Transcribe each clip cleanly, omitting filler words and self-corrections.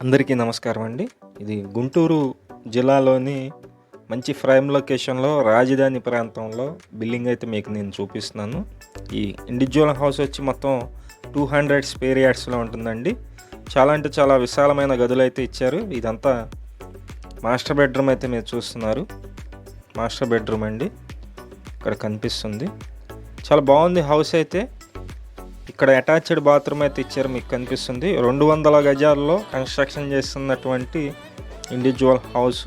అందరికీ నమస్కారం అండి. ఇది గుంటూరు జిల్లాలోని మంచి ప్రైమ్ లొకేషన్‌లో రాజధాని ప్రాంతంలో బిల్డింగ్ అయితే మీకు నేను చూపిస్తున్నాను. ఈ ఇండివిడ్యువల్ హౌస్ వచ్చి మొత్తం 200 స్క్వేర్ యార్డ్స్‌లో ఉంటుందండి. చాలా అంటే చాలా విశాలమైన గదులైతే ఇచ్చారు. ఇదంతా మాస్టర్ బెడ్‌రూమ్ అయితే మీరు చూస్తున్నారు. మాస్టర్ బెడ్‌రూమ్ అండి. ఇక్కడ కనిపిస్తుంది. చాలా బాగుంది హౌస్ అయితే. ఇక్కడ అటాచ్డ్ బాత్రూమ్ అయితే ఇచ్చారు, మీకు కనిపిస్తుంది. 200 గజాల్లో కన్స్ట్రక్షన్ చేస్తున్నటువంటి ఇండివిడ్యువల్ హౌస్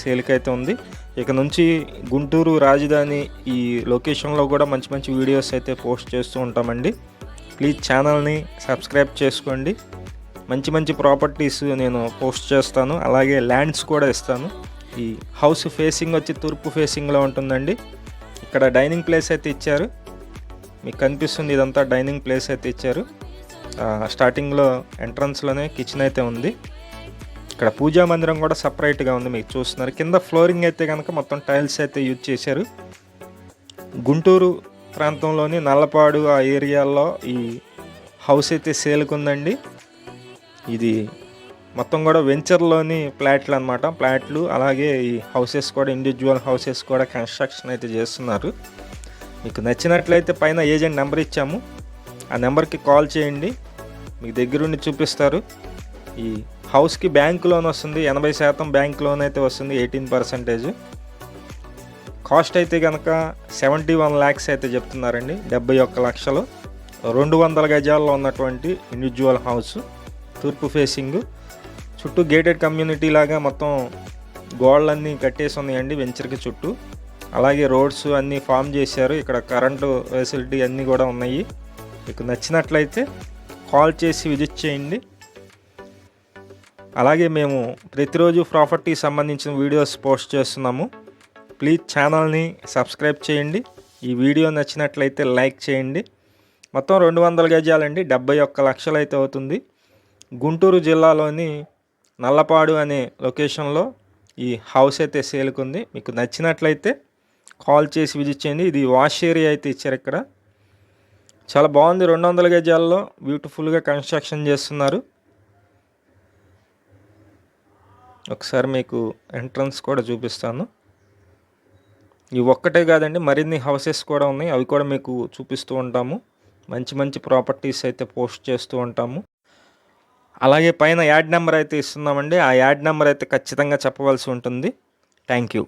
సేల్కి అయితే ఉంది. ఇక నుంచి గుంటూరు రాజధాని ఈ లొకేషన్లో కూడా మంచి మంచి వీడియోస్ అయితే పోస్ట్ చేస్తూ ఉంటామండి. ప్లీజ్ ఛానల్ని సబ్స్క్రైబ్ చేసుకోండి. మంచి మంచి ప్రాపర్టీస్ నేను పోస్ట్ చేస్తాను, అలాగే ల్యాండ్స్ కూడా ఇస్తాను. ఈ హౌస్ ఫేసింగ్ వచ్చి తూర్పు ఫేసింగ్లో ఉంటుందండి. ఇక్కడ డైనింగ్ ప్లేస్ అయితే ఇచ్చారు, మీకు కనిపిస్తుంది. ఇదంతా డైనింగ్ ప్లేస్ అయితే ఇచ్చారు. స్టార్టింగ్లో ఎంట్రన్స్లోనే కిచెన్ అయితే ఉంది. ఇక్కడ పూజా మందిరం కూడా సపరేట్గా ఉంది, మీకు చూస్తున్నారు. కింద ఫ్లోరింగ్ అయితే కనుక మొత్తం టైల్స్ అయితే యూజ్ చేశారు. గుంటూరు ప్రాంతంలోని నల్లపాడు ఆ ఏరియాలో ఈ హౌస్ అయితే సేల్కి ఉందండి. ఇది మొత్తం కూడా వెంచర్లోని ప్లాట్లు అనమాట. ప్లాట్లు అలాగే ఈ హౌసెస్ కూడా ఇండివిడ్యువల్ హౌసెస్ కూడా కన్స్ట్రక్షన్ అయితే చేస్తున్నారు. మీకు నచ్చినట్లయితే పైన ఏజెంట్ నెంబర్ ఇచ్చాము, ఆ నెంబర్కి కాల్ చేయండి, మీకు దగ్గరుండి చూపిస్తారు. ఈ హౌస్కి బ్యాంక్ లోన్ వస్తుంది, 80% బ్యాంక్ లోన్ అయితే వస్తుంది, 18%. కాస్ట్ అయితే కనుక 71 lakhs అయితే చెప్తున్నారండి. 71 లక్షలు. 200 గజాల్లో ఉన్నటువంటి ఇండివిడ్యువల్ హౌస్, తూర్పు ఫేసింగ్, చుట్టూ గేటెడ్ కమ్యూనిటీ లాగా మొత్తం గోడలన్నీ కట్టేసి ఉన్నాయండి వెంచర్కి చుట్టూ. అలాగే రోడ్స్ అన్నీ ఫామ్ చేశారు. ఇక్కడ కరెంటు ఫెసిలిటీ అన్నీ కూడా ఉన్నాయి. మీకు నచ్చినట్లయితే కాల్ చేసి విజిట్ చేయండి. అలాగే మేము ప్రతిరోజు ప్రాపర్టీ సంబంధించిన వీడియోస్ పోస్ట్ చేస్తున్నాము. ప్లీజ్ ఛానల్ని సబ్స్క్రైబ్ చేయండి. ఈ వీడియో నచ్చినట్లయితే లైక్ చేయండి. మొత్తం 200 గజాలండి, 71 లక్షలు అయితే అవుతుంది. గుంటూరు జిల్లాలోని నల్లపాడు అనే లొకేషన్లో ఈ హౌస్ అయితే సేల్కుంది. మీకు నచ్చినట్లయితే కాల్ చేసి విజిట్ చేయండి. ఇది వాష్ ఏరియా అయితే ఇచ్చారు. ఇక్కడ చాలా బాగుంది. 200 గజాల్లో బ్యూటిఫుల్గా కన్స్ట్రక్షన్ చేస్తున్నారు. ఒకసారి మీకు ఎంట్రన్స్ కూడా చూపిస్తాను. ఇవి ఒక్కటే కాదండి, మరిన్ని హౌసెస్ కూడా ఉన్నాయి, అవి కూడా మీకు చూపిస్తూ ఉంటాము. మంచి మంచి ప్రాపర్టీస్ అయితే పోస్ట్ చేస్తూ ఉంటాము. అలాగే పైన యాడ్ నెంబర్ అయితే ఇస్తున్నామండి, ఆ యాడ్ నెంబర్ అయితే ఖచ్చితంగా చెప్పవలసి ఉంటుంది. Thank you.